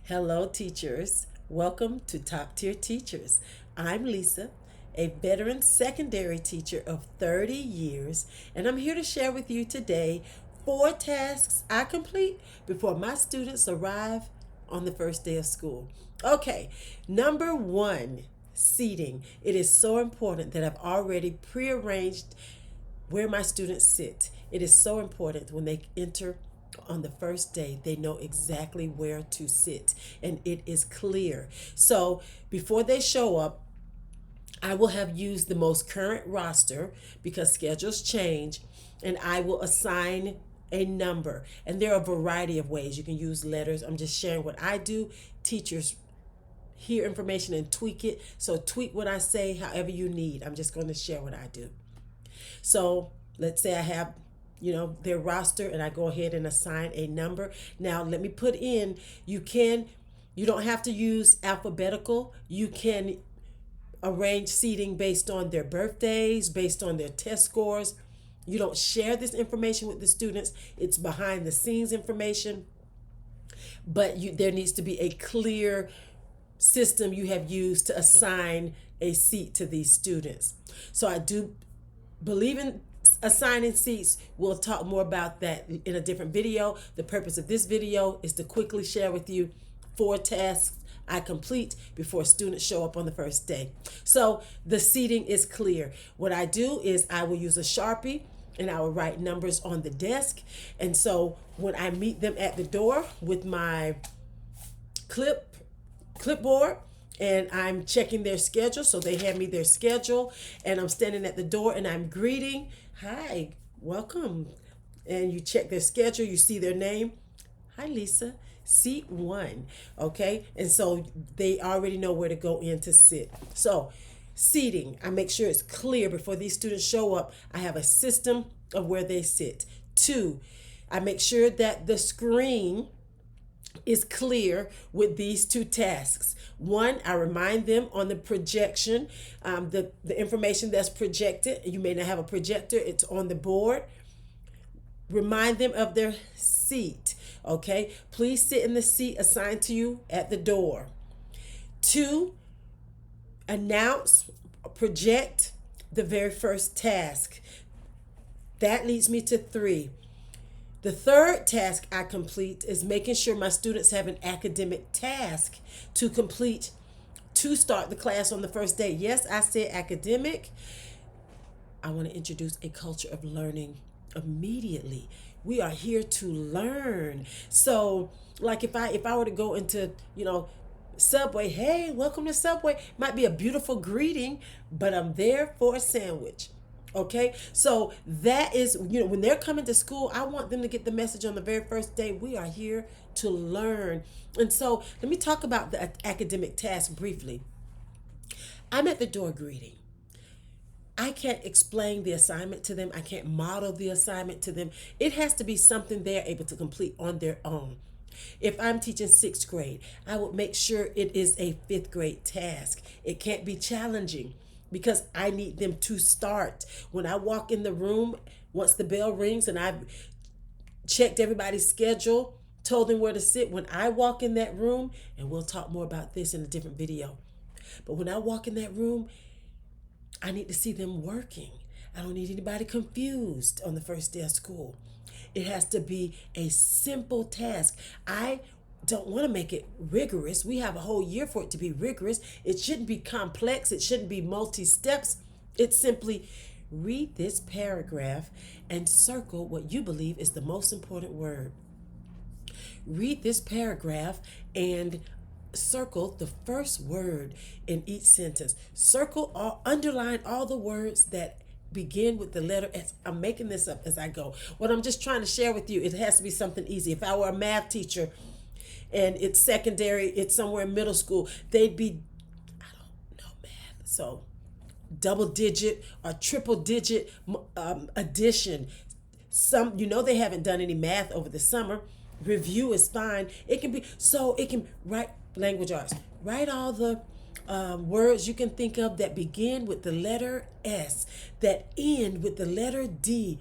Hello, teachers. Welcome to Top Tier Teachers. I'm Lisa, a veteran secondary teacher of 30 years, and I'm here to share with you today 4 tasks I complete before my students arrive on the first day of school. Okay, number one, seating. It is so important that I've already prearranged where my students sit. It is so important when they enter on the first day, they know exactly where to sit and it is clear. So before they show up, I will have used the most current roster because schedules change, and I will assign a number. And there are a variety of ways you can use letters. I'm just sharing what I do. Teachers hear information and tweak it. So tweak what I say however you need. I'm just going to share what I do. So let's say I have, their roster and I go ahead and assign a number. Now let me put in, you don't have to use alphabetical. You can arrange seating based on their birthdays, based on their test scores. You don't share this information with the students. It's behind the scenes information, but there needs to be a clear system you have used to assign a seat to these students. So I do believe in assigning seats. We'll talk more about that in a different video. The purpose of this video is to quickly share with you 4 tasks I complete before students show up on the first day. So the seating is clear. What I do is I will use a Sharpie and I will write numbers on the desk. And so when I meet them at the door with my clipboard, and I'm checking their schedule. So they hand me their schedule and I'm standing at the door and I'm greeting, hi, welcome. And you check their schedule, you see their name. Hi, Lisa, seat 1. Okay. And so they already know where to go in to sit. So seating, I make sure it's clear before these students show up. I have a system of where they sit. 2, I make sure that the screen is clear with these 2 tasks. 1, I remind them on the projection, the information that's projected. You may not have a projector, it's on the board. Remind them of their seat. Okay, please sit in the seat assigned to you at the door. 2, announce, project the very first task. That leads me to 3. The third task I complete is making sure my students have an academic task to complete to start the class on the first day. Yes, I said academic. I want to introduce a culture of learning immediately. We are here to learn. So, like if I were to go into, Subway, hey, welcome to Subway, might be a beautiful greeting, but I'm there for a sandwich. Okay, so that is, when they're coming to school, I want them to get the message on the very first day. We are here to learn. And so let me talk about the academic task briefly. I'm at the door greeting. I can't explain the assignment to them. I can't model the assignment to them. It has to be something they're able to complete on their own. If I'm teaching 6th grade, I would make sure it is a 5th grade task. It can't be challenging because I need them to start. When I walk in the room, once the bell rings and I've checked everybody's schedule, told them where to sit, when I walk in that room, and we'll talk more about this in a different video, but when I walk in that room, I need to see them working. I don't need anybody confused on the first day of school. It has to be a simple task. I don't want to make it rigorous. We have a whole year for it to be rigorous. It shouldn't be complex. It shouldn't be multi-steps. It's simply read this paragraph and circle what you believe is the most important word. Read this paragraph and circle the first word in each sentence. Circle or underline all the words that begin with the letter S. I'm making this up as I go. What I'm just trying to share with you, it has to be something easy. If I were a math teacher and it's secondary, it's somewhere in middle school, they'd be, I don't know math. So double digit or triple digit addition. They haven't done any math over the summer. Review is fine. It can write language arts. Write all the words you can think of that begin with the letter S, that end with the letter D.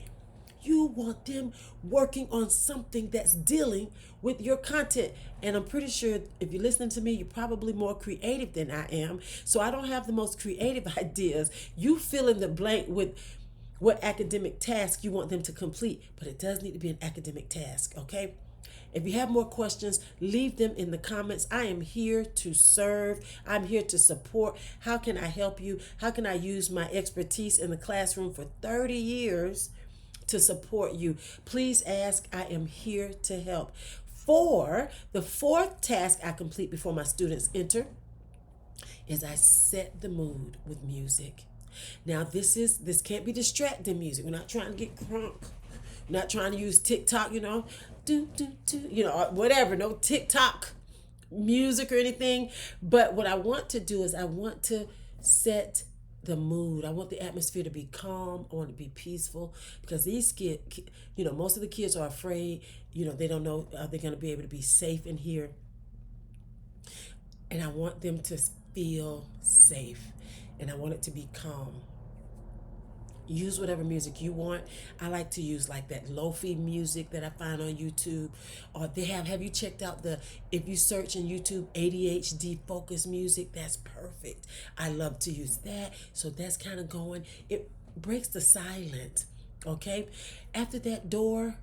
You want them working on something that's dealing with your content. And I'm pretty sure if you're listening to me, you're probably more creative than I am. So I don't have the most creative ideas. You fill in the blank with what academic task you want them to complete, but it does need to be an academic task, okay? If you have more questions, leave them in the comments. I am here to serve. I'm here to support. How can I help you? How can I use my expertise in the classroom for 30 years to support you? Please ask. I am here to help. For the fourth task I complete before my students enter is I set the mood with music. Now this can't be distracting music. We're not trying to get crunk. We're not trying to use TikTok, whatever. No TikTok music or anything. But what I want to do is I want to set the mood. I want the atmosphere to be calm. I want it to be peaceful because these kids, most of the kids are afraid. They don't know are they going to be able to be safe in here. And I want them to feel safe. And I want it to be calm. Use whatever music you want. I like to use like that lo-fi music that I find on YouTube. Or they have you checked out if you search in YouTube ADHD focus music, that's perfect. I love to use that. So that's kind of going. It breaks the silence. Okay. After that door,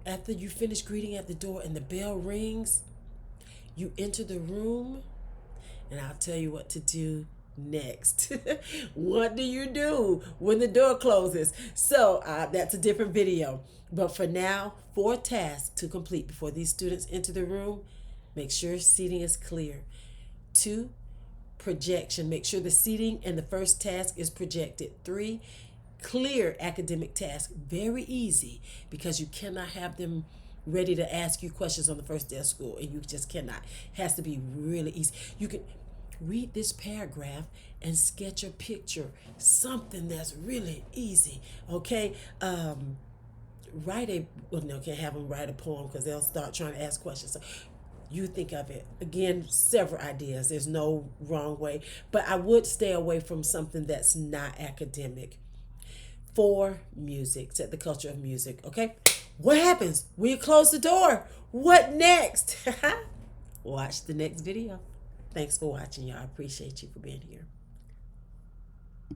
after you finish greeting at the door and the bell rings, you enter the room and I'll tell you what to do next. What do you do when the door closes? So that's a different video. But for now, 4 tasks to complete before these students enter the room. Make sure seating is clear. 2, projection. Make sure the seating and the first task is projected. 3, clear academic task. Very easy because you cannot have them ready to ask you questions on the first day of school, and you just cannot. It has to be really easy. You can read this paragraph and sketch a picture, something that's really easy. Okay, can't have them write a poem because they'll start trying to ask questions. So you think of it again, several ideas. There's no wrong way, but I would stay away from something that's not academic. 4, music. Set the culture of music. Okay, what happens when you close the door? What next? Watch the next video. Thanks for watching, y'all. I appreciate you for being here.